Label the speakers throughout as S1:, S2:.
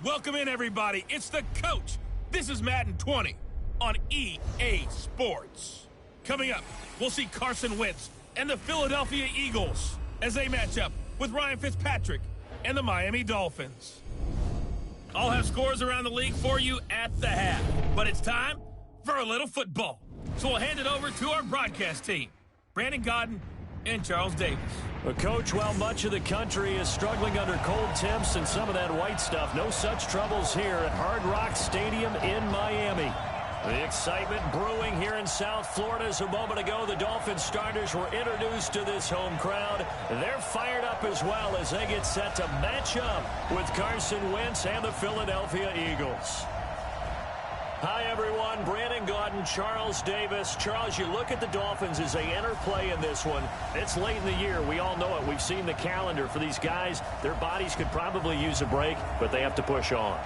S1: Welcome in, everybody. It's the coach. This is Madden 20 on EA Sports. Coming up, we'll see Carson Wentz and the Philadelphia Eagles as they match up with Ryan Fitzpatrick and the Miami Dolphins. I'll have scores around the league for you at the half, but it's time for a little football. So we'll hand it over to our broadcast team, Brandon Godden and Charles Davis.
S2: Well, Coach, while much of the country is struggling under cold temps and some of that white stuff, no such troubles here at Hard Rock Stadium in Miami. The excitement brewing here in South Florida as a moment ago the Dolphins starters were introduced to this home crowd. They're fired up as well as they get set to match up with Carson Wentz and the Philadelphia Eagles. Hi, everyone. Brandon Godden, Charles Davis. Charles, you look at the Dolphins as they enter play in this one. It's late in the year. We all know it. We've seen the calendar for these guys. Their bodies could probably use a break, but they have to push on.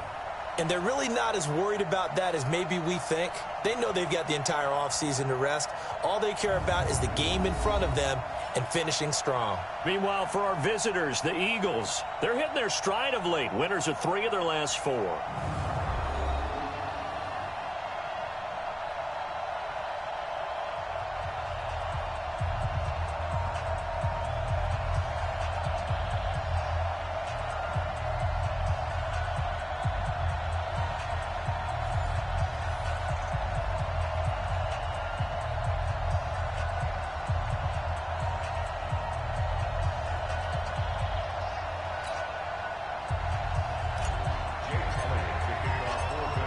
S3: And they're really not as worried about that as maybe we think. They know they've got the entire offseason to rest. All they care about is the game in front of them and finishing strong.
S2: Meanwhile, for our visitors, the Eagles, they're hitting their stride of late. Winners of 3 of their last 4.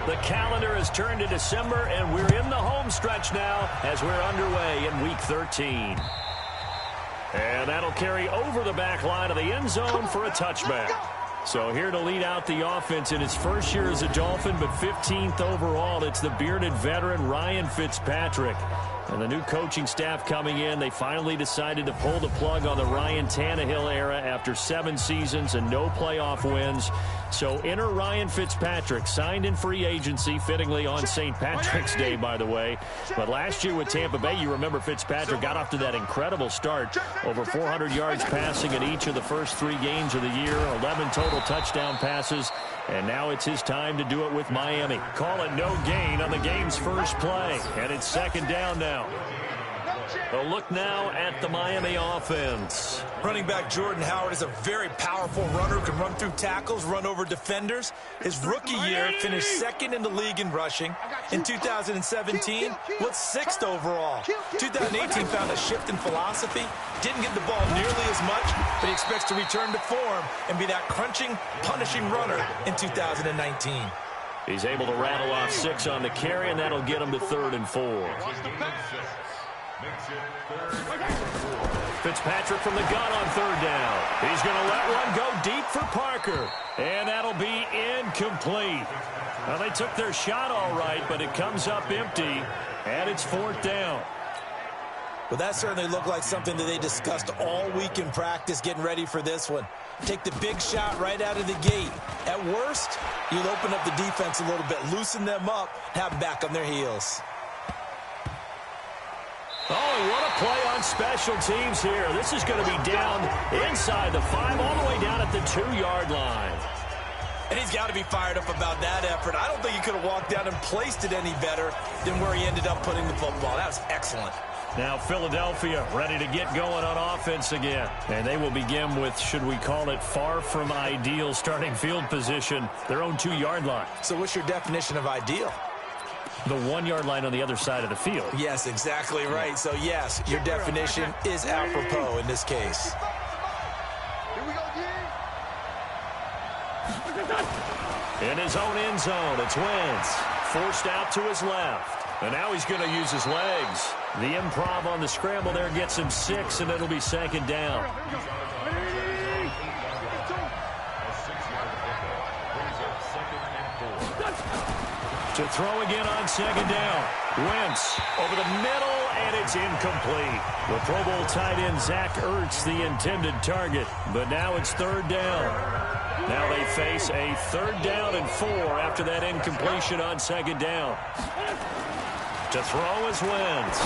S2: The calendar has turned to December, and we're in the home stretch now as we're underway in Week 13. And that'll carry over the back line of the end zone for a touchback. So here to lead out the offense in his first year as a Dolphin, but 15th overall, it's the bearded veteran Ryan Fitzpatrick. And the new coaching staff coming in, they finally decided to pull the plug on the Ryan Tannehill era after 7 seasons and no playoff wins. So enter Ryan Fitzpatrick, signed in free agency, fittingly on St. Patrick's Day, by the way. But last year with Tampa Bay, you remember Fitzpatrick got off to that incredible start. Over 400 yards passing in each of the first 3 games of the year, 11 total touchdown passes. And now it's his time to do it with Miami. Call it no gain on the game's first play. And it's 2nd down now. A look now at the Miami offense.
S3: Running back Jordan Howard is a very powerful runner who can run through tackles, run over defenders. His rookie year finished 2nd in the league in rushing. In 2017, was 6th overall. 2018 found a shift in philosophy. Didn't get the ball nearly as much, but he expects to return to form and be that crunching, punishing runner in 2019.
S2: He's able to rattle off 6 on the carry, and that'll get him to 3rd and 4. Fitzpatrick from the gun on 3rd down. He's going to let one go deep for Parker. And that'll be incomplete. Well, they took their shot all right, but it comes up empty. And it's 4th down.
S3: Well, that certainly looked like something that they discussed all week in practice getting ready for this one. Take the big shot right out of the gate. At worst, you'll open up the defense a little bit, loosen them up, have them back on their heels.
S2: Oh, what a play on special teams here. This is going to be down inside the 5, all the way down at the 2-yard line.
S3: And he's got to be fired up about that effort. I don't think he could have walked down and placed it any better than where he ended up putting the football. That was excellent.
S2: Now Philadelphia ready to get going on offense again. And they will begin with, should we call it, far from ideal starting field position, their own 2-yard line.
S3: So what's your definition of ideal?
S2: The 1-yard line on the other side of the field.
S3: Yes, exactly right. So, yes, your definition is apropos in this case.
S2: In his own end zone, it's Wentz. Forced out to his left. And now he's going to use his legs. The improv on the scramble there gets him 6, and it'll be 2nd down. To throw again on 2nd down. Wentz over the middle, and it's incomplete. The Pro Bowl tight end Zach Ertz, the intended target. But now it's 3rd down. Now they face a 3rd down and 4 after that incompletion on 2nd down. To throw is Wentz.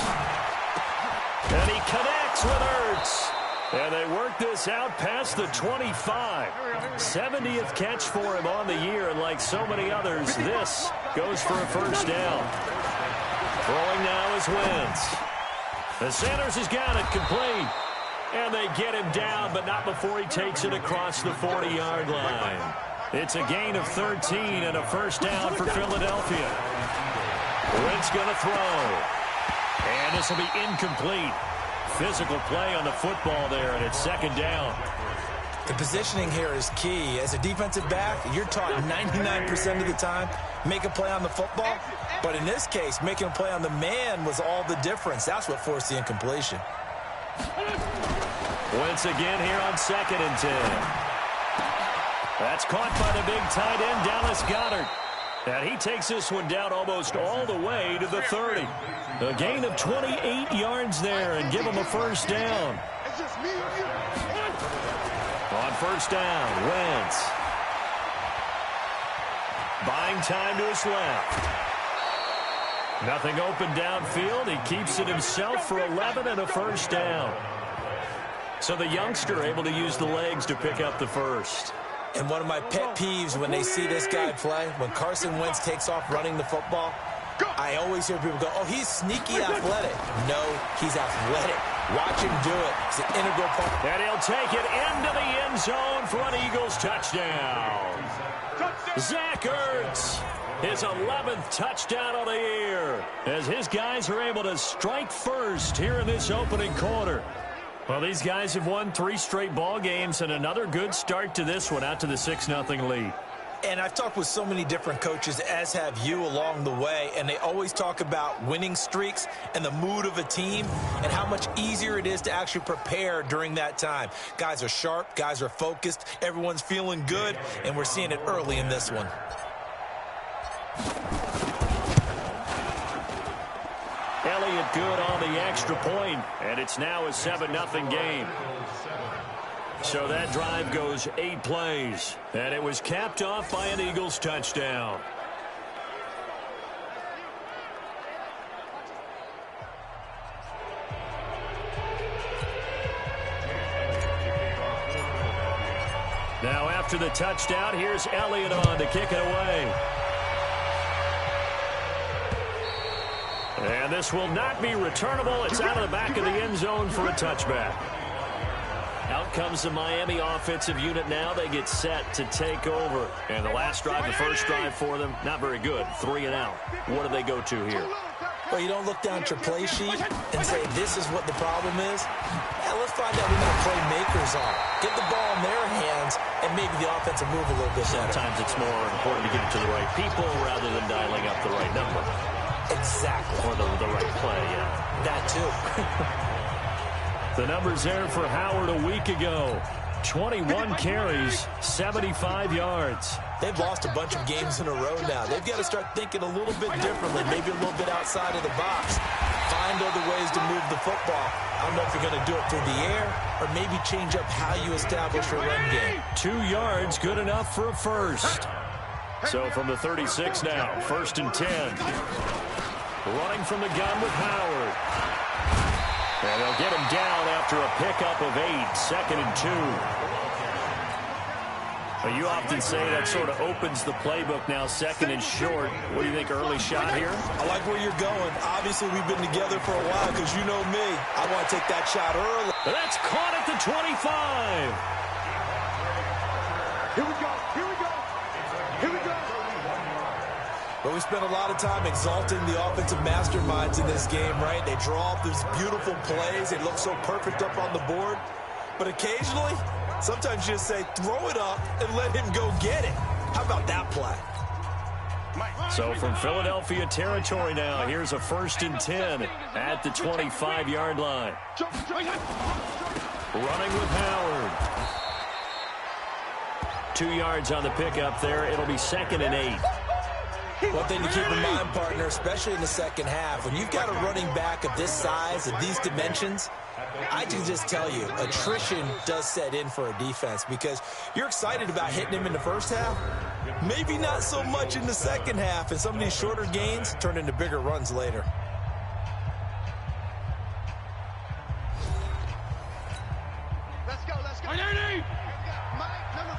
S2: And he connects with Ertz. And they work this out past the 25. 70th catch for him on the year, and like so many others, this goes for a first down. Throwing now is Wentz. The Sanders has got it complete. And they get him down, but not before he takes it across the 40-yard line. It's a gain of 13 and a first down for Philadelphia. Wentz going to throw. And this will be incomplete. Physical play on the football there, and it's second down.
S3: The positioning here is key. As a defensive back, you're taught 99% of the time, make a play on the football. But in this case, making a play on the man was all the difference. That's what forced the incompletion.
S2: Wentz again here on 2nd and 10. That's caught by the big tight end, Dallas Goedert. And he takes this one down almost all the way to the 30. A gain of 28 yards there and give him a first down. On first down, Wentz. Buying time to his left. Nothing open downfield. He keeps it himself for 11 and a first down. So the youngster able to use the legs to pick up the first.
S3: And one of my pet peeves when they see this guy play, when Carson Wentz takes off running the football, I always hear people go, oh, he's sneaky athletic. No, he's athletic. Watch him do it. It's an integral part.
S2: And he'll take it into the end zone for an Eagles touchdown. Zach Ertz, his 11th touchdown of the year, as his guys are able to strike first here in this opening quarter. Well, these guys have won 3 straight ball games and another good start to this one, out to the 6-0 lead.
S3: And I've talked with so many different coaches, as have you, along the way, and they always talk about winning streaks and the mood of a team and how much easier it is to actually prepare during that time. Guys are sharp, guys are focused, everyone's feeling good, and we're seeing it early in this one.
S2: Elliott good on the extra point, and it's now a 7-0 game. So that drive goes 8 plays, and it was capped off by an Eagles touchdown. Now after the touchdown, here's Elliott on to kick it away. And this will not be returnable. It's out of the back of the end zone for a touchback. Out comes the Miami offensive unit now. They get set to take over. And the last drive, the first drive for them, not very good. 3 and out. What do they go to here?
S3: Well, you don't look down at your play sheet and say, this is what the problem is. Yeah, let's find out who the playmakers are. Get the ball in their hands, and maybe the offense will move a little bit better.
S2: Sometimes it's more important to get it to the right people rather than dialing up the right number.
S3: Exactly.
S2: Or the right play, yeah.
S3: That too.
S2: The numbers there for Howard a week ago. 21 carries, 75 yards.
S3: They've lost a bunch of games in a row now. They've got to start thinking a little bit differently, maybe a little bit outside of the box. Find other ways to move the football. I don't know if you're going to do it through the air or maybe change up how you establish your run game.
S2: 2 yards, good enough for a first. So from the 36 now, 1st and 10. Running from the gun with Howard. And they'll get him down after a pickup of 8, 2nd and 2. But you often say that sort of opens the playbook now, 2nd and short. What do you think, early shot here?
S3: I like where you're going. Obviously, we've been together for a while because you know me. I want to take that shot early.
S2: That's caught at the 25.
S4: Here we go. Here we go. Here we go.
S3: But we spent a lot of time exalting the offensive masterminds in this game, right? They draw up these beautiful plays. They look so perfect up on the board. But occasionally, sometimes you just say, throw it up and let him go get it. How about that play?
S2: So from Philadelphia territory now, here's a 1st and 10 at the 25-yard line. Running with Howard. 2 yards on the pickup there. It'll be 2nd and 8.
S3: One thing to keep in mind, partner, especially in the second half, when you've got a running back of this size, of these dimensions, I can just tell you, attrition does set in for a defense because you're excited about hitting him in the first half, maybe not so much in the second half, and some of these shorter gains turn into bigger runs later.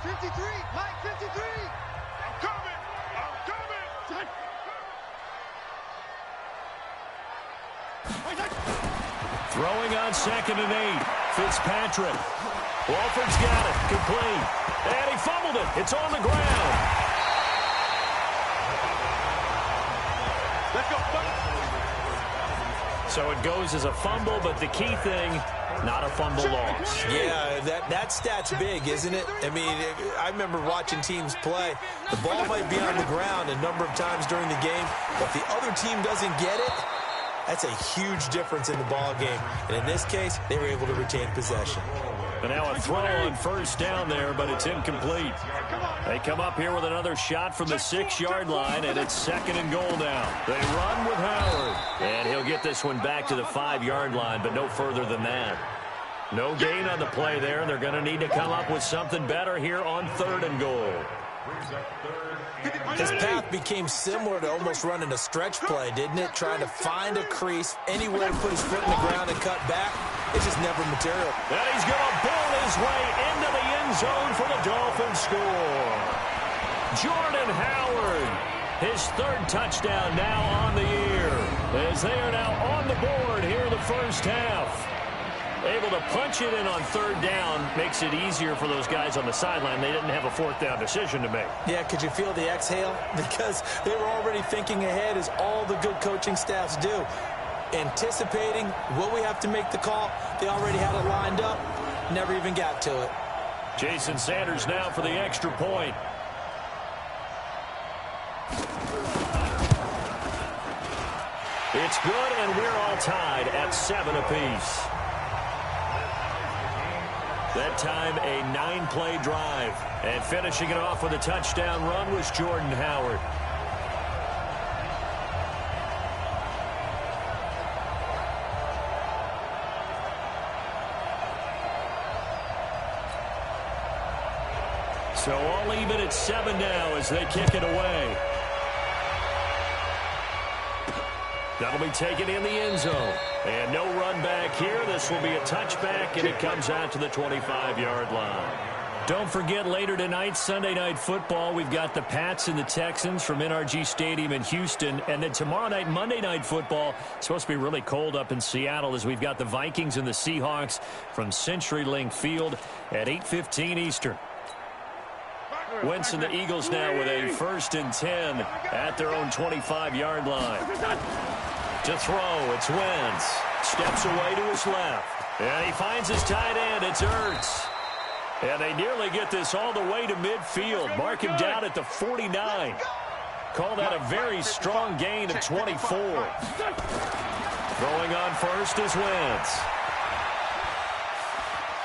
S4: 53. Mike 53. I'm coming.
S2: Throwing on 2nd and 8. Fitzpatrick. Walford's got it. Complete. And he fumbled it. It's on the ground.
S4: Let's go.
S2: So it goes as a fumble, but the key thing, not a fumble loss.
S3: Yeah, that stat's big, isn't it? I mean, I remember watching teams play. The ball might be on the ground a number of times during the game, but if the other team doesn't get it, that's a huge difference in the ball game. And in this case, they were able to retain possession.
S2: But now a throw on 1st down there, but it's incomplete. They come up here with another shot from the 6-yard line, and it's 2nd and goal now. They run with Howard. And he'll get this one back to the 5-yard line, but no further than that. No gain on the play there. They're going to need to come up with something better here on 3rd and goal.
S3: His path became similar to almost running a stretch play, didn't it? Trying to find a crease, anywhere to put his foot in the ground and cut back. It's just never material.
S2: And he's going to bowl his way into the end zone for the Dolphins score. Jordan Howard, his 3rd touchdown now on the year, as they are now on the board here in the first half. Able to punch it in on 3rd down makes it easier for those guys on the sideline. They didn't have a 4th down decision to make.
S3: Yeah, could you feel the exhale? Because they were already thinking ahead, as all the good coaching staffs do. Anticipating, will we have to make the call? They already had it lined up. Never even got to it.
S2: Jason Sanders now for the extra point. It's good, and we're all tied at 7 apiece. That time, a 9-play drive. And finishing it off with a touchdown run was Jordan Howard. So all even at 7 now as they kick it away. That'll be taken in the end zone. And no run back here. This will be a touchback, and it comes out to the 25-yard line. Don't forget, later tonight, Sunday Night Football, we've got the Pats and the Texans from NRG Stadium in Houston. And then tomorrow night, Monday Night Football, it's supposed to be really cold up in Seattle as we've got the Vikings and the Seahawks from CenturyLink Field at 8:15 Eastern. Wentz and the Eagles now with a 1st and 10 at their own 25-yard line. To throw, it's Wentz. Steps away to his left. And he finds his tight end. It's Ertz. And they nearly get this all the way to midfield. Mark him down at the 49. Call that a very strong gain of 24. Throwing on 1st is Wentz.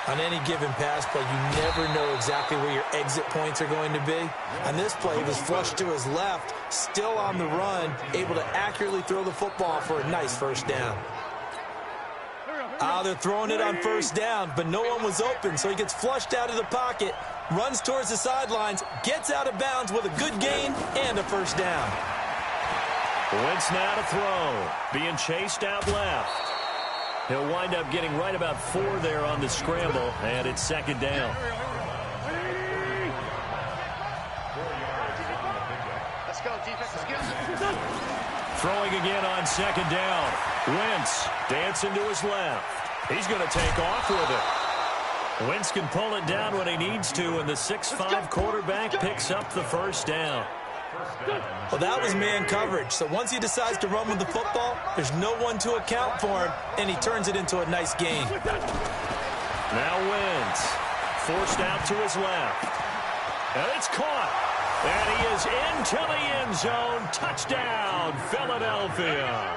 S3: On any given pass play, you never know exactly where your exit points are going to be. On this play, he was flushed to his left, still on the run, able to accurately throw the football for a nice 1st down. They're throwing it on 1st down, but no one was open, so he gets flushed out of the pocket, runs towards the sidelines, gets out of bounds with a good gain and a 1st down.
S2: Wentz now to throw, being chased out left. He'll wind up getting right about 4 there on the scramble, and it's 2nd down.
S4: Let's go, defense. Let's go.
S2: Throwing again on 2nd down. Wentz dancing to his left. He's going to take off with it. Wentz can pull it down when he needs to, and the 6'5" quarterback picks up the 1st down.
S3: Well, that was man coverage. So once he decides to run with the football, there's no one to account for him, and he turns it into a nice gain.
S2: Now Wentz, forced out to his left. And it's caught. And he is into the end zone. Touchdown, Philadelphia.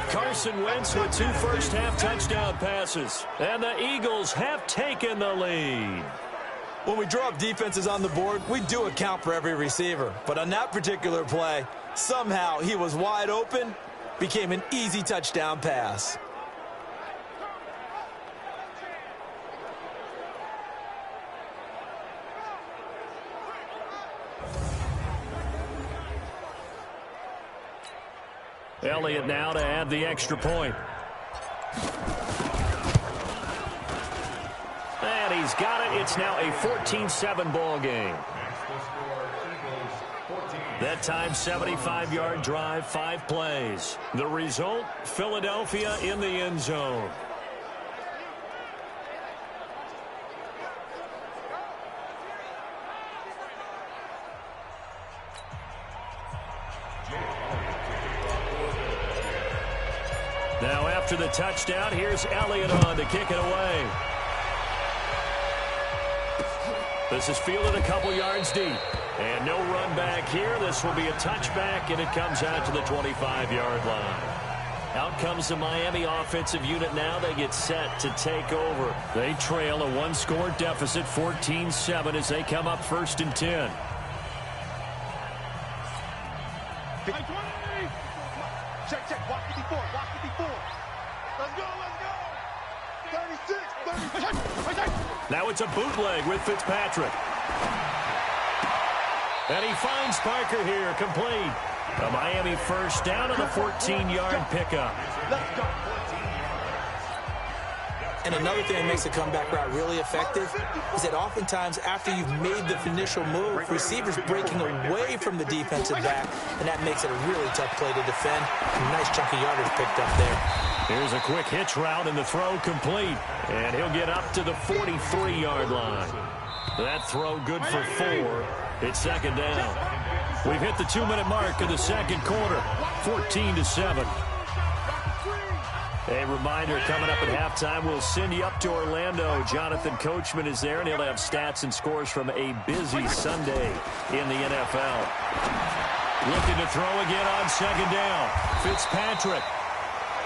S2: Carson Wentz with 2 first-half touchdown passes. And the Eagles have taken the lead.
S3: When we draw up defenses on the board, we do account for every receiver. But on that particular play, somehow he was wide open, became an easy touchdown pass.
S2: Elliott now to add the extra point. And he's He's got it. It's now a 14-7 ball game. That time, 75-yard drive, 5 plays. The result, Philadelphia in the end zone. Now after the touchdown, here's Elliott on to kick it away. This is fielded a couple yards deep. And no run back here. This will be a touchback, and it comes out to the 25-yard line. Out comes the Miami offensive unit now. They get set to take over. They trail a one-score deficit, 14-7, as they come up 1st and 10.
S4: Check. Walk 54. Walk 54. Let's go. 36.
S2: Now it's a bootleg with Fitzpatrick. And he finds Parker here, complete. A Miami first down on the 14-yard pickup.
S4: Let's go.
S3: And another thing that makes the comeback route really effective is that oftentimes after you've made the initial move, receivers breaking away from the defensive back, and that makes it a really tough play to defend. A nice chunk of yardage picked up there.
S2: Here's a quick hitch route, and the throw complete. And he'll get up to the 43-yard line. That throw good for 4. It's 2nd down. We've hit the 2-minute mark of the 2nd quarter, 14-7. A reminder, coming up at halftime, we'll send you up to Orlando. Jonathan Coachman is there, and he'll have stats and scores from a busy Sunday in the NFL. Looking to throw again on 2nd down. Fitzpatrick.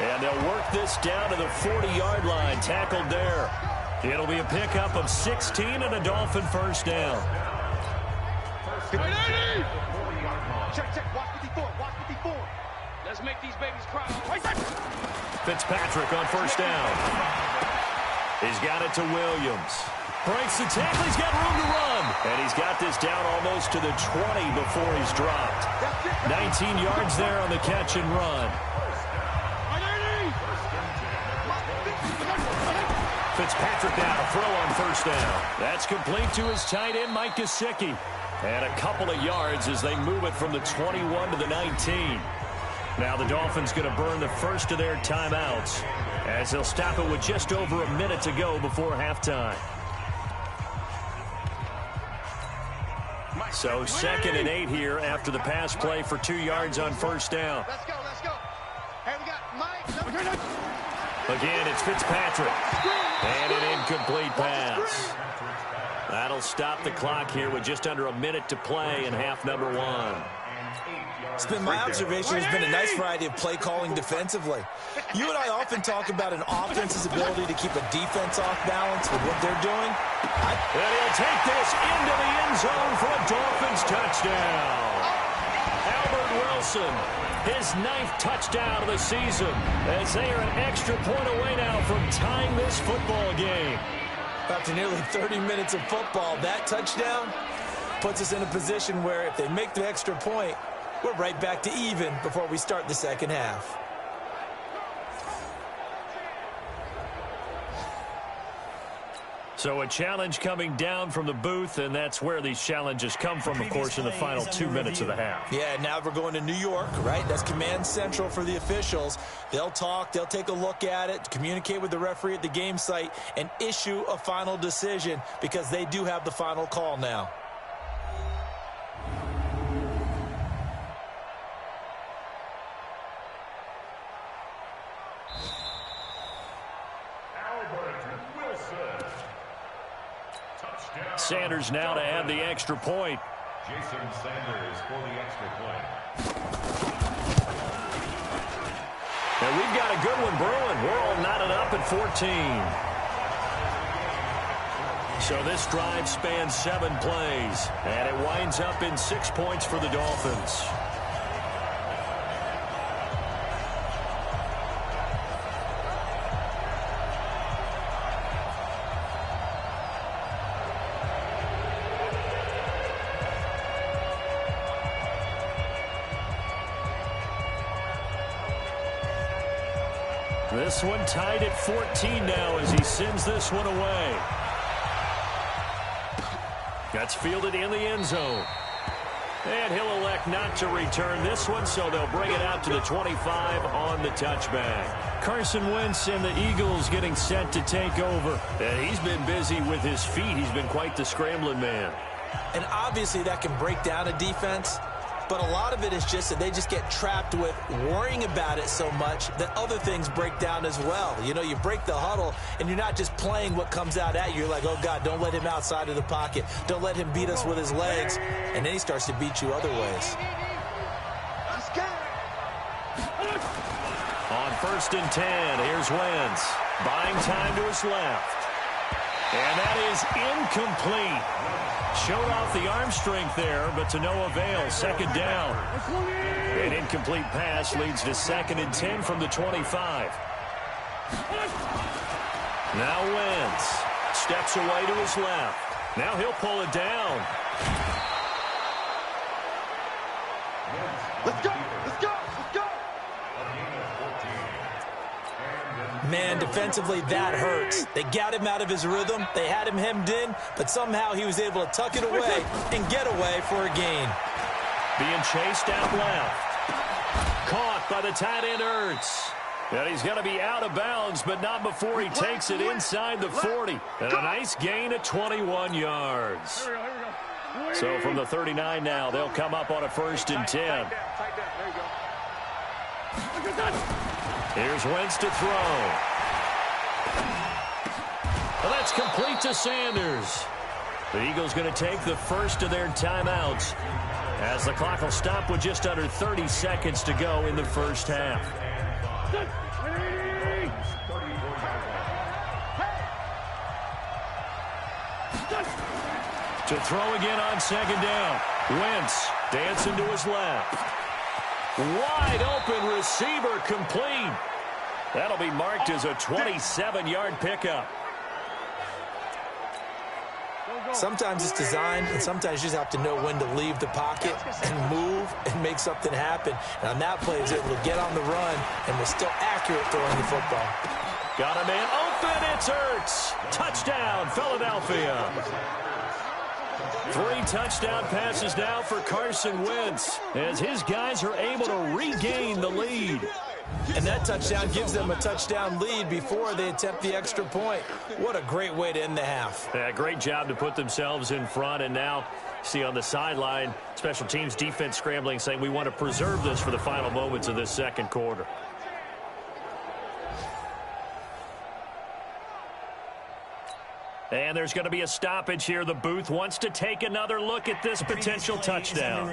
S2: And they'll work this down to the 40-yard line, tackled there. It'll be a pickup of 16 and a Dolphin first down.
S4: Check. Walk 54. Let's make these babies cry.
S2: Fitzpatrick on first down. He's got it to Williams. Breaks the tackle. He's got room to run. And he's got this down almost to the 20 before he's dropped. 19 yards there on the catch and run. Fitzpatrick now to throw on first down. That's complete to his tight end, Mike Gesicki. And a couple of yards as they move it from the 21 to the 19. Now the Dolphins going to burn the first of their timeouts as they'll stop it with just over a minute to go before halftime. So 2nd and 8 here after the pass play for 2 yards on first down.
S4: Let's go. Hey, we got Mike.
S2: Again, it's Fitzpatrick. And an incomplete pass. That'll stop the clock here with just under a minute to play in half number 1.
S3: It's been my observation. There's been a nice variety of play calling defensively. You and I often talk about an offense's ability to keep a defense off balance with what they're doing.
S2: And he'll take this into the end zone for a Dolphins touchdown. Albert Wilson, his 9th touchdown of the season, as they are an extra point away now from tying this football game.
S3: After nearly 30 minutes of football, that touchdown puts us in a position where if they make the extra point, we're right back to even before we start the second half.
S2: So a challenge coming down from the booth, and that's where these challenges come from, of course, in the final 2 minutes of the half.
S3: Yeah, now we're going to New York, right? That's command central for the officials. They'll talk, they'll take a look at it, communicate with the referee at the game site, and issue a final decision because they do have the final call now.
S2: Sanders now to add the extra point.
S5: Jason Sanders for the extra point.
S2: And we've got a good one brewing. We're all knotted up at 14. So this drive spans 7 plays, and it winds up in 6 points for the Dolphins. This one tied at 14 now as he sends this one away. That's fielded in the end zone. And he'll elect not to return this one, so they'll bring it out to the 25 on the touchback. Carson Wentz and the Eagles getting set to take over. And he's been busy with his feet. He's been quite the scrambling man.
S3: And obviously that can break down a defense, but a lot of it is just that they just get trapped with worrying about it so much that other things break down as well. You know, you break the huddle, and you're not just playing what comes out at you. You're like, oh, God, don't let him outside of the pocket. Don't let him beat us with his legs. And then he starts to beat you other ways.
S2: On 1st and 10, here's Wentz. Buying time to his left. And that is incomplete. Showed off the arm strength there, but to no avail. 2nd down. An incomplete pass leads to 2nd and 10 from the 25. Now Wentz steps away to his left. Now he'll pull it down.
S4: Let's go! Let's go! Let's go!
S3: Man, defensively, that hurts. They got him out of his rhythm. They had him hemmed in, but somehow he was able to tuck it away and get away for a gain.
S2: Being chased out left. Caught by the tight end, Ertz. And he's going to be out of bounds, but not before he takes it inside the 40. And a nice gain of 21 yards. So from the 39 now, they'll come up on a 1st and 10. Here's Wentz to throw. Well, that's complete to Sanders. The Eagles going to take the first of their timeouts as the clock will stop with just under 30 seconds to go in the first half. To throw again on 2nd down. Wentz dancing to his left. Wide open receiver complete. That'll be marked as a 27-yard pickup.
S3: Sometimes it's designed, and sometimes you just have to know when to leave the pocket and move and make something happen. And on that play, he was able to get on the run and was still accurate throwing the football.
S2: Got a man open. It's Ertz. Touchdown, Philadelphia. 3 touchdown passes now for Carson Wentz as his guys are able to regain the lead.
S3: And that touchdown gives them a touchdown lead before they attempt the extra point. What a great way to end the half.
S2: Yeah, great job to put themselves in front. And now, see on the sideline, special teams defense scrambling, saying we want to preserve this for the final moments of this 2nd quarter. And there's going to be a stoppage here. The booth wants to take another look at this potential touchdown.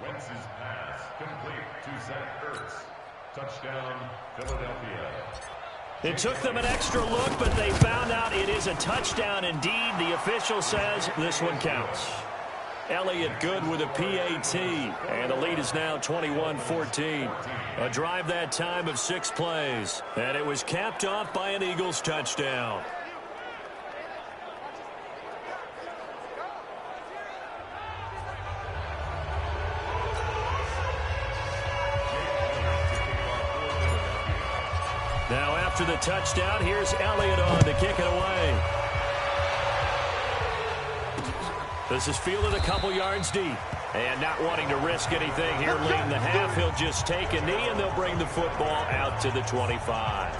S5: Wentz's pass complete to Zach Ertz. Touchdown, Philadelphia.
S2: It took them an extra look, but they found out it is a touchdown indeed. The official says this one counts. Elliott good with a PAT, and the lead is now 21-14. A drive that time of 6 plays, and it was capped off by an Eagles touchdown. Now after the touchdown, here's Elliott on to kick it away. This is fielded a couple yards deep. And not wanting to risk anything here late in the half, he'll just take a knee and they'll bring the football out to the 25.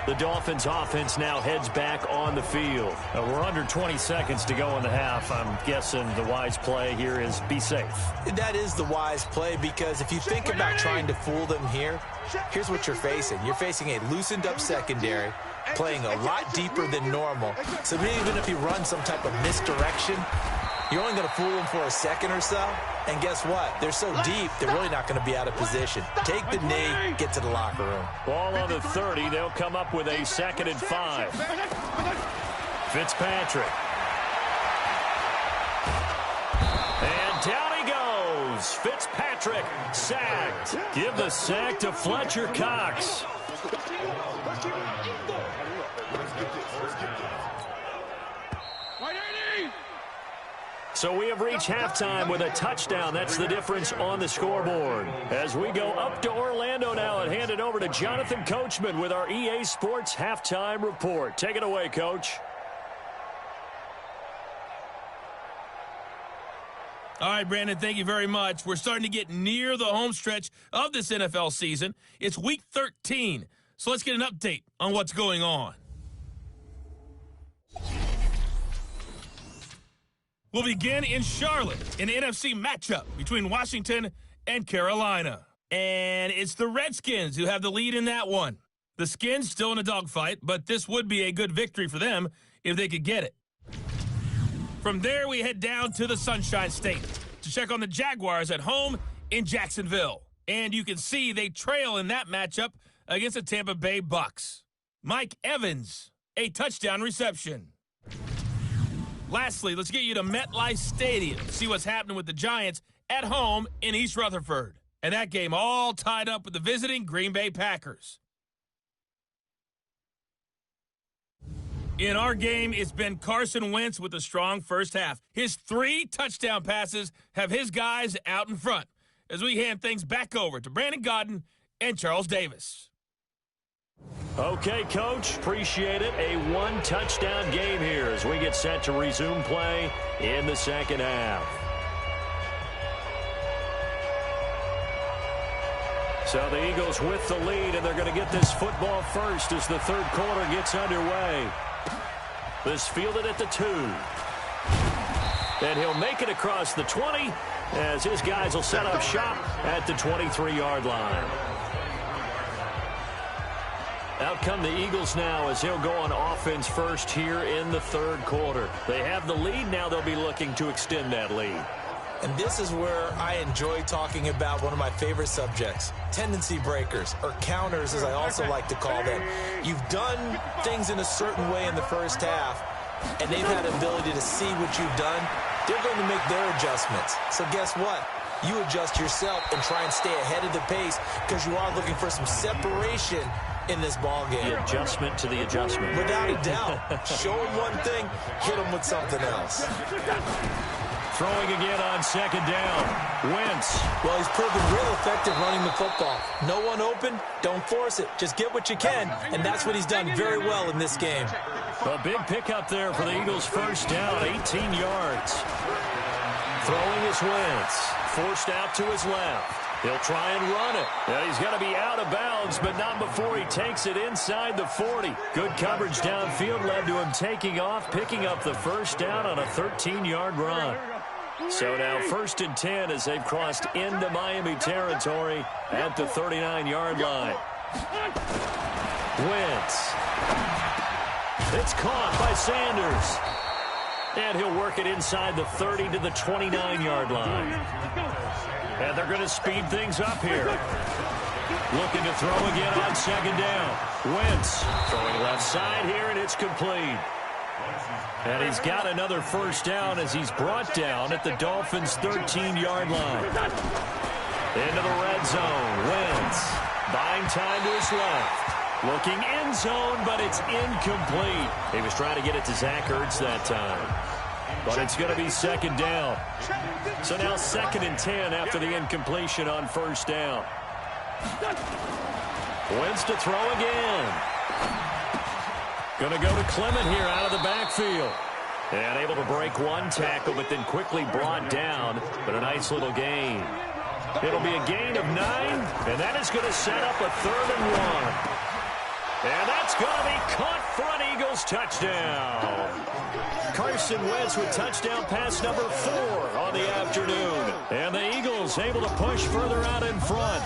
S2: The Dolphins offense now heads back on the field. We're under 20 seconds to go in the half. I'm guessing the wise play here is be safe.
S3: That is the wise play, because if you think about trying to fool them here, here's what you're facing. You're facing a loosened up secondary, playing a lot deeper than normal. So even if you run some type of misdirection, you're only going to fool them for a second or so. And guess what? They're so deep, they're really not going to be out of position. Take the knee, get to the locker room.
S2: Ball on the 30. They'll come up with a 2nd and 5. Fitzpatrick. And down he goes. Fitzpatrick sacked. Give the sack to Fletcher Cox.
S4: Let's keep it up. Eagle. Let's get this. Right, Andy.
S2: So we have reached halftime with a touchdown. That's the difference on the scoreboard. As we go up to Orlando now and hand it over to Jonathan Coachman with our EA Sports Halftime Report. Take it away, Coach.
S1: All right, Brandon, thank you very much. We're starting to get near the home stretch of this NFL season. It's Week 13, so let's get an update on what's going on. We'll begin in Charlotte, an NFC matchup between Washington and Carolina. And it's the Redskins who have the lead in that one. The Skins still in a dogfight, but this would be a good victory for them if they could get it. From there, we head down to the Sunshine State to check on the Jaguars at home in Jacksonville. And you can see they trail in that matchup against the Tampa Bay Bucks. Mike Evans, a touchdown reception. Lastly, let's get you to MetLife Stadium to see what's happening with the Giants at home in East Rutherford. And that game all tied up with the visiting Green Bay Packers. In our game, it's been Carson Wentz with a strong first half. His 3 touchdown passes have his guys out in front as we hand things back over to Brandon Godden and Charles Davis.
S2: Okay, Coach, appreciate it. A 1-touchdown game here as we get set to resume play in the second half. So the Eagles with the lead, and they're going to get this football first as the third quarter gets underway. This fielded at the 2. And he'll make it across the 20 as his guys will set up shop at the 23-yard line. Out come the Eagles now as he'll go on offense first here in the third quarter. They have the lead. Now they'll be looking to extend that lead.
S3: And this is where I enjoy talking about one of my favorite subjects, tendency breakers, or counters as I also like to call them. You've done things in a certain way in the first half, and they've had the ability to see what you've done. They're going to make their adjustments. So guess what? You adjust yourself and try and stay ahead of the pace because you are looking for some separation in this ball game.
S2: The adjustment to the adjustment.
S3: Without a doubt. Show them one thing, hit them with something else.
S2: Throwing again on second down. Wentz.
S3: Well, he's proven real effective running the football. No one open, don't force it. Just get what you can, and that's what he's done very well in this game.
S2: A big pickup there for the Eagles' first down, 18 yards. Throwing is Wentz. Forced out to his left. He'll try and run it. And he's going to be out of bounds, but not before he takes it inside the 40. Good coverage downfield led to him taking off, picking up the first down on a 13-yard run. So now 1st and 10 as they've crossed into Miami territory at the 39-yard line. Wentz. It's caught by Sanders. And he'll work it inside the 30 to the 29-yard line. And they're going to speed things up here. Looking to throw again on second down. Wentz throwing left side here, and it's complete. And he's got another first down as he's brought down at the Dolphins' 13-yard line. Into the red zone. Wentz buying time to his left. Looking end zone, but it's incomplete. He was trying to get it to Zach Ertz that time. But it's going to be second down. So now 2nd and 10 after the incompletion on first down. Wentz to throw again. Going to go to Clement here out of the backfield. And able to break one tackle, but then quickly brought down. But a nice little gain. It'll be a gain of 9, and that is going to set up a 3rd and 1. And that's going to be caught for an Eagles touchdown. Carson Wentz with touchdown pass number 4 on the afternoon. And the Eagles able to push further out in front.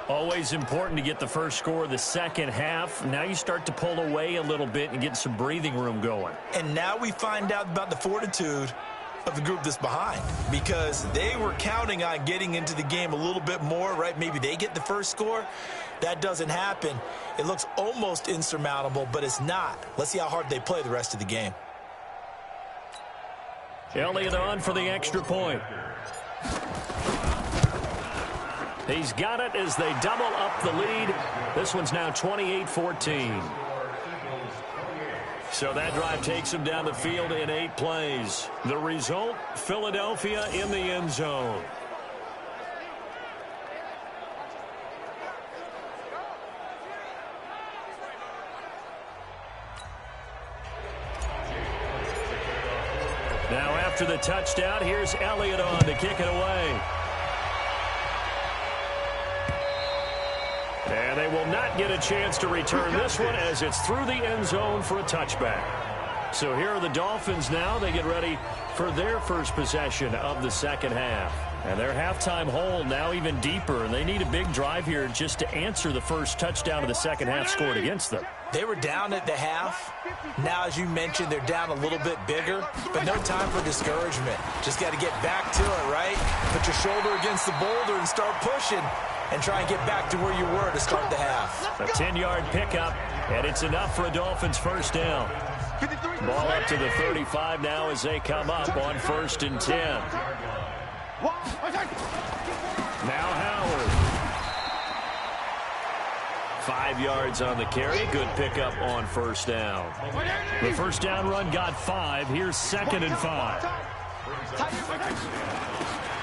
S2: Always important to get the first score of the second half. Now you start to pull away a little bit and get some breathing room going.
S3: And now we find out about the fortitude of the group that's behind, because they were counting on getting into the game a little bit more, right? Maybe they get the first score. That doesn't happen. It looks almost insurmountable, but it's not. Let's see how hard they play the rest of the game.
S2: Elliott on for the extra point. He's got it as they double up the lead. This one's now 28-14. So that drive takes him down the field in 8 plays. The result, Philadelphia in the end zone. Now after the touchdown, here's Elliott on to kick it away. And they will not get a chance to return this one as it's through the end zone for a touchback. So here are the Dolphins now. They get ready for their first possession of the second half. And their halftime hole now even deeper, and they need a big drive here just to answer the first touchdown of the second half scored against them.
S3: They were down at the half. Now, as you mentioned, they're down a little bit bigger, but no time for discouragement. Just got to get back to it, right? Put your shoulder against the boulder and start pushing and try and get back to where you were to start the half.
S2: A 10-yard pickup, and it's enough for a Dolphins first down. Ball up to the 35 now as they come up on 1st and 10. Now Howard. 5 yards on the carry. Good pickup on first down. The first down run got 5. Here's 2nd and 5.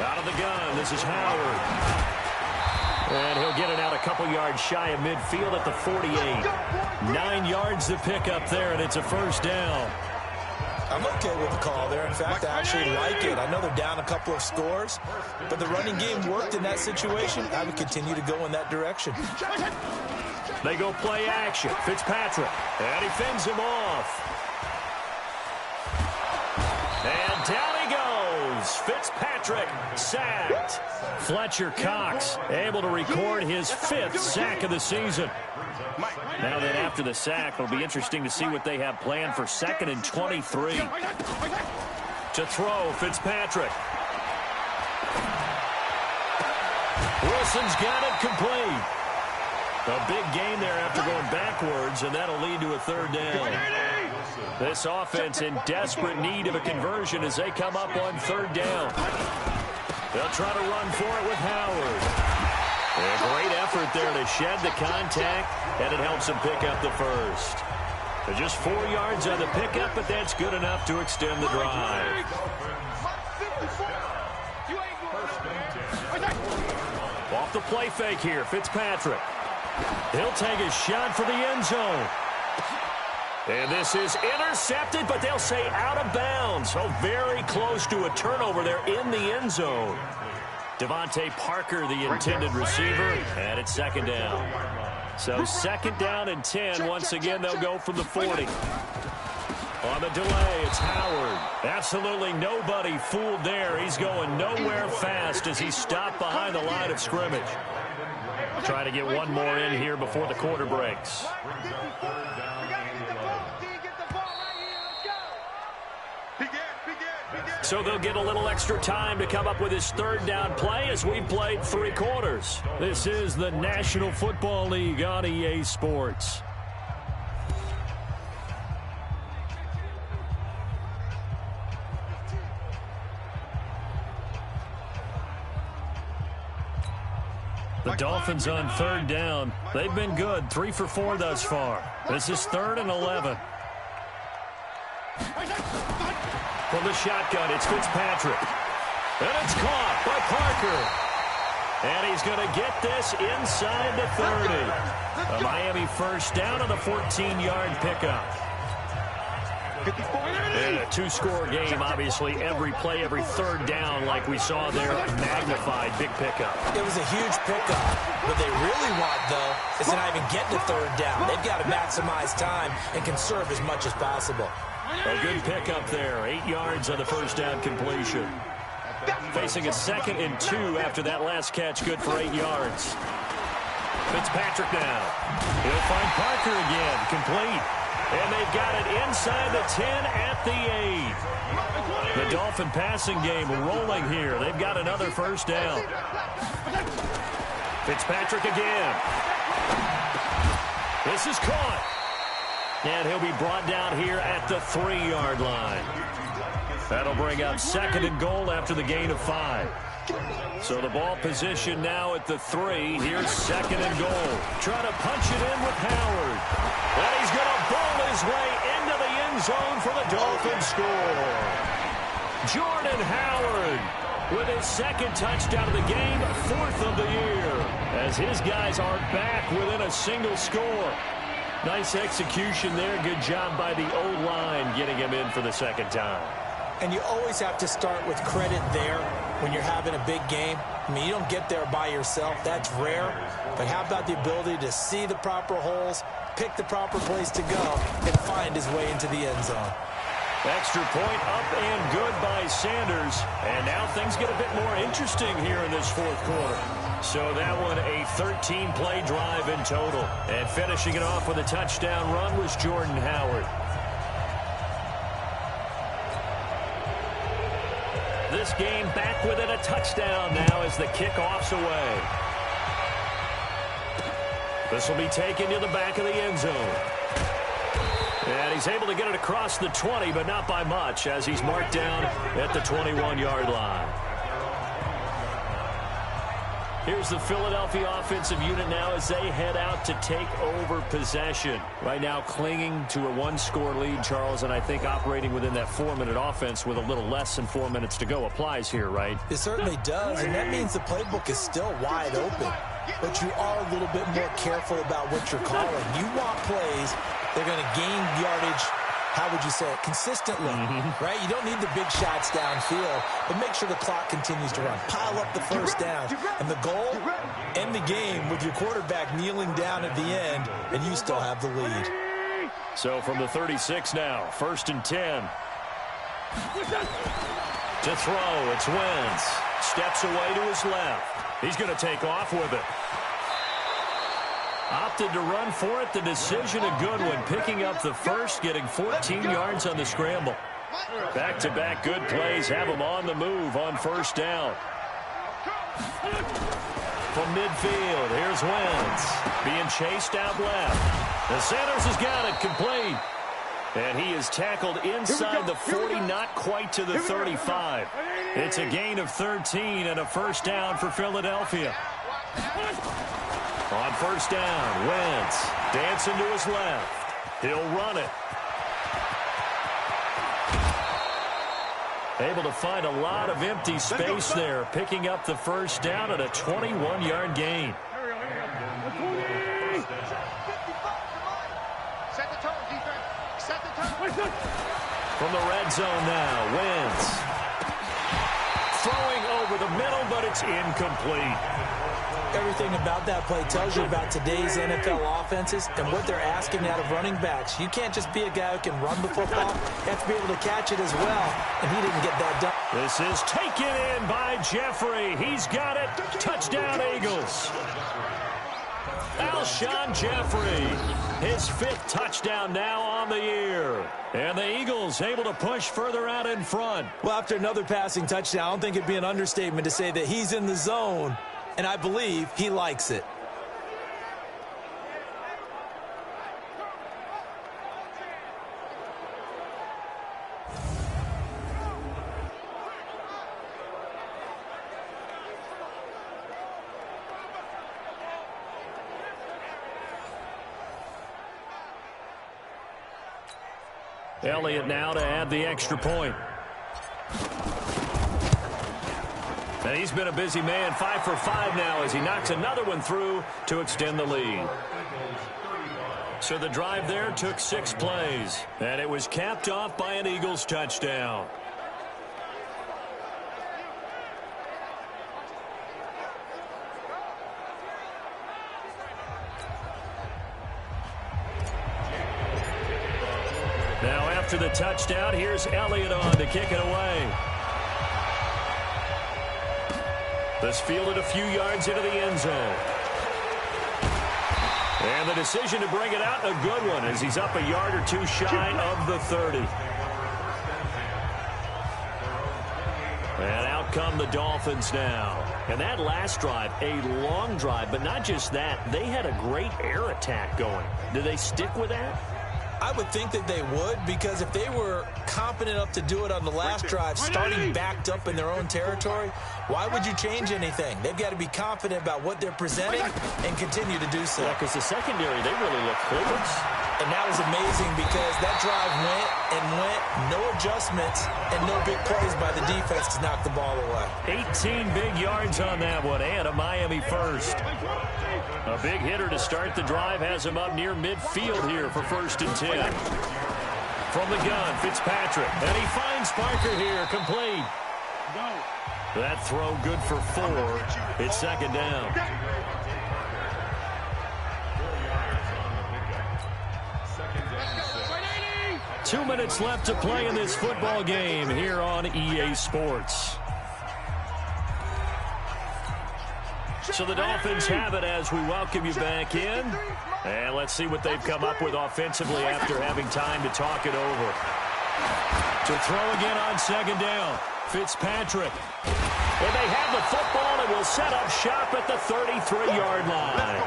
S2: Out of the gun, this is Howard. And he'll get it out a couple yards shy of midfield at the 48. 9 yards to pick up there, and it's a first down.
S3: I'm okay with the call there. In fact, I actually like it. I know they're down a couple of scores, but the running game worked in that situation. I would continue to go in that direction.
S2: They go play action. Fitzpatrick, and he fends him off. And down he goes. Fitzpatrick sacked. Fletcher Cox able to record his 5th sack of the season. Now then, after the sack, it'll be interesting to see what they have planned for 2nd and 23. To throw, Fitzpatrick. Wilson's got it complete. A big gain there after going backwards, and that'll lead to a 3rd down. This offense in desperate need of a conversion as they come up on 3rd down. They'll try to run for it with Howard. A great effort there to shed the contact, and it helps him pick up the first. They're just 4 yards on the pickup, but that's good enough to extend the drive. Off the play fake here, Fitzpatrick. He'll take a shot for the end zone. And this is intercepted, but they'll say out of bounds. So very close to a turnover there in the end zone. Devontae Parker, the intended receiver, and it's 2nd down. So 2nd down and 10. Once again, they'll go from the 40. On the delay, it's Howard. Absolutely nobody fooled there. He's going nowhere fast as he's stopped behind the line of scrimmage. Trying to get one more in here before the quarter breaks. So they'll get a little extra time to come up with his 3rd down play as we've played 3 quarters. This is the National Football League on EA Sports. The Dolphins on 3rd down. They've been good, 3 for 4 thus far. This is 3rd and 11. From the shotgun, it's Fitzpatrick. And it's caught by Parker. And he's going to get this inside the 30. A Miami first down on the 14-yard pickup. And a 2-score game, obviously, every play, every 3rd down, like we saw there, magnified, big pickup.
S3: It was a huge pickup. What they really want, though, is to not even get to 3rd down. They've got to maximize time and conserve as much as possible.
S2: A good pickup there, 8 yards on the first down completion. Facing a 2nd and 2 after that last catch, good for 8 yards. Fitzpatrick now. He'll find Parker again, complete. And they've got it inside the 10 at the 8. The Dolphin passing game rolling here. They've got another first down. Fitzpatrick again. This is caught. And he'll be brought down here at the 3-yard line. That'll bring up 2nd and goal after the gain of 5. So the ball position now at the 3. Here's 2nd and goal. Trying to punch it in with Howard. And he's going to bowl his way into the end zone for the Dolphins score. Jordan Howard with his 2nd touchdown of the game, 4th of the year, as his guys are back within a single score. Nice execution there. Good job by the O-line getting him in for the 2nd time.
S3: And you always have to start with credit there when you're having a big game. I mean, you don't get there by yourself. That's rare. But how about the ability to see the proper holes, pick the proper place to go, and find his way into the end zone?
S2: Extra point up and good by Sanders. And now things get a bit more interesting here in this 4th quarter. So that one a 13-play drive in total. And finishing it off with a touchdown run was Jordan Howard. This game back within a touchdown now as the kickoff's away. This will be taken to the back of the end zone. And he's able to get it across the 20, but not by much, as he's marked down at the 21-yard line. Here's the Philadelphia offensive unit now as they head out to take over possession. Right now clinging to a 1-score lead, Charles, and I think operating within that 4-minute offense with a little less than 4 minutes to go applies here, right?
S3: It certainly does, and that means the playbook is still wide open. But you are a little bit more careful about what you're calling. You want plays, they're going to gain yardage, how would you say it, consistently, right? You don't need the big shots downfield, but make sure the clock continues to run. Pile up the first down. And the goal, end the game with your quarterback kneeling down at the end, and you still have the lead.
S2: So from the 36 now, 1st and 10. To throw, it's Wentz. Steps away to his left. He's going to take off with it. Opted to run for it. The decision a good one. Picking up the first, getting 14 yards on the scramble. Back-to-back good plays have him on the move on 1st down. From midfield, here's Wentz. Being chased out left. The Sanders has got it complete. And he is tackled inside the 40, not quite to the 35. It's a gain of 13 and a 1st down for Philadelphia. On 1st down, Wentz dancing to his left. He'll run it. Able to find a lot of empty space there, picking up the 1st down at a 21-yard gain.
S4: Set the tone, defense. Set the tone.
S2: From the red zone now, Wentz. Throwing over the middle, but it's incomplete.
S3: Everything about that play tells you about today's NFL offenses and what they're asking out of running backs. You can't just be a guy who can run the football. You have to be able to catch it as well, and he didn't get that done.
S2: This is taken in by Jeffrey. He's got it. Touchdown, Eagles. Alshon Jeffrey, his 5th touchdown now on the year. And the Eagles able to push further out in front.
S3: Well, after another passing touchdown, I don't think it'd be an understatement to say that he's in the zone, and I believe he likes it.
S2: Elliott now to add the extra point. And he's been a busy man, 5 for 5 now as he knocks another one through to extend the lead. So the drive there took 6 plays, and it was capped off by an Eagles touchdown. Now after the touchdown, here's Elliott on to kick it away. This fielded a few yards into the end zone. And the decision to bring it out, a good one, as he's up a yard or 2 shy of the 30. And out come the Dolphins now. And that last drive, a long drive, but not just that. They had a great air attack going. Do they stick with that?
S3: I would think that they would, because if they were competent enough to do it on the last drive, starting backed up in their own territory, why would you change anything? They've got to be confident about what they're presenting and continue to do so.
S2: Yeah, because the secondary, they really look clueless.
S3: And that was amazing because that drive went and went, no adjustments, and no big plays by the defense to knock the ball away.
S2: 18 big yards on that one, and a Miami first. A big hitter to start the drive has him up near midfield here for 1st and 10. From the gun, Fitzpatrick, and he finds Parker here, complete. That throw good for 4. It's 2nd down. 2 minutes left to play in this football game here on EA Sports. So the Dolphins have it as we welcome you back in. And let's see what they've come up with offensively after having time to talk it over. To throw again on 2nd down. Fitzpatrick. And they have the football and will set up shop at the 33-yard line.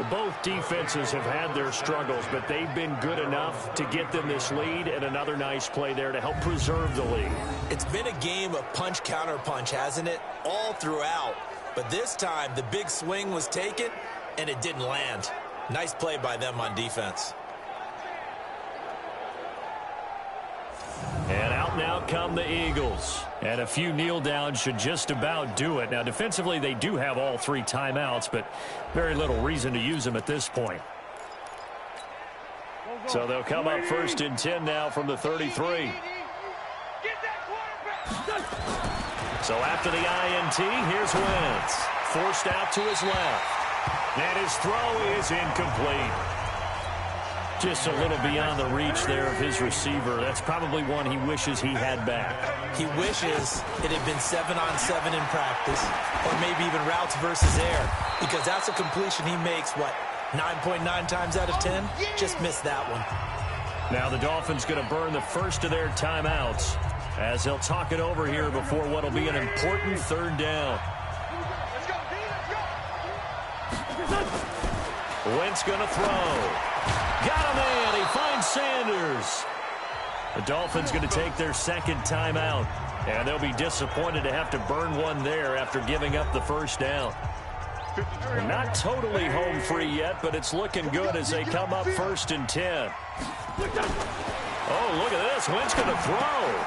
S2: Both defenses have had their struggles, but they've been good enough to get them this lead, and another nice play there to help preserve the lead.
S3: It's been a game of punch-counter-punch, hasn't it? All throughout. But this time, the big swing was taken, and it didn't land. Nice play by them on defense.
S2: And out now come the Eagles. And a few kneel downs should just about do it. Now, defensively, they do have all 3 timeouts, but very little reason to use them at this point. So they'll come up 1st and 10 now from the 33. So after the INT, here's Wentz. Forced out to his left. And his throw is incomplete. Just a little beyond the reach there of his receiver. That's probably one he wishes he had back.
S3: He wishes it had been 7-on-7 in practice, or maybe even routes versus air, because that's a completion he makes, 9.9 times out of 10? Just missed that one.
S2: Now the Dolphins going to burn the first of their timeouts as they'll talk it over here before what will be an important 3rd down. Wentz going to throw. Got him in. He finds Sanders. The Dolphins going to take their 2nd timeout, and they'll be disappointed to have to burn one there after giving up the 1st down. They're not totally home free yet, but it's looking good as they come up 1st and 10. Oh, look at this. Wentz going to throw.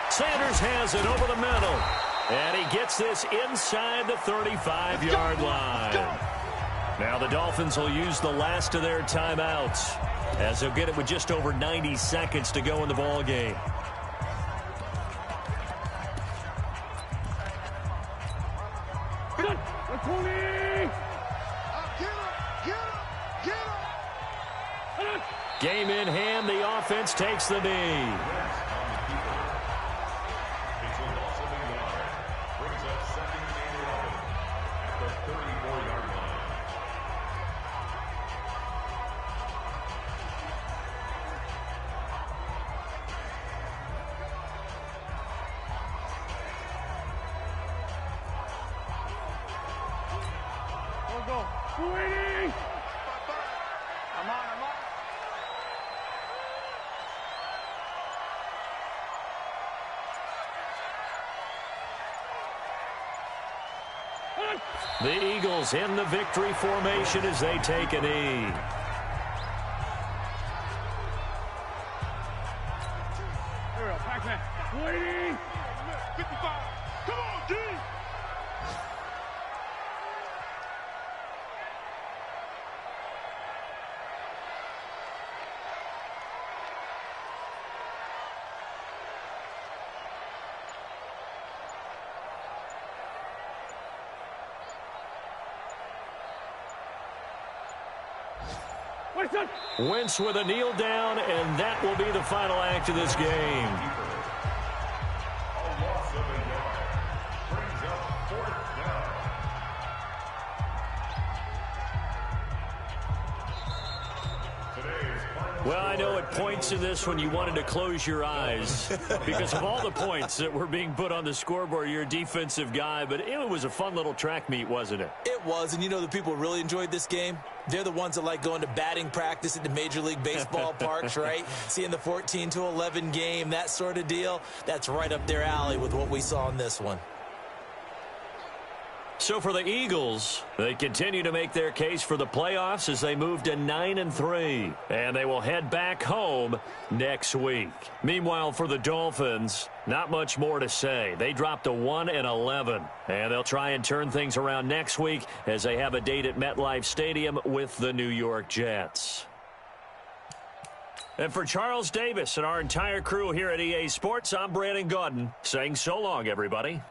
S2: Sanders has it over the middle, and he gets this inside the 35-yard line. Now the Dolphins will use the last of their timeouts as they'll get it with just over 90 seconds to go in the ball game. Game in hand, the offense takes the knee. The Eagles in the victory formation as they take a knee.
S4: Waiting. 55. Come on, D.
S2: Wentz with a kneel down, and that will be the final act of this game.
S5: A loss of a yard brings up 4th down. Today's final
S2: Well, I know at points in this when you wanted to close your eyes because of all the points that were being put on the scoreboard. You're a defensive guy, but it was a fun little track meet, wasn't it?
S3: It was, and you know the people who really enjoyed this game? They're the ones that like going to batting practice at the Major League Baseball parks, right? Seeing the 14-11 game, that sort of deal. That's right up their alley with what we saw in this one.
S2: So for the Eagles, they continue to make their case for the playoffs as they move to 9-3, and they will head back home next week. Meanwhile, for the Dolphins, not much more to say. They dropped to 1-11, and they'll try and turn things around next week as they have a date at MetLife Stadium with the New York Jets. And for Charles Davis and our entire crew here at EA Sports, I'm Brandon Gaudin saying so long, everybody.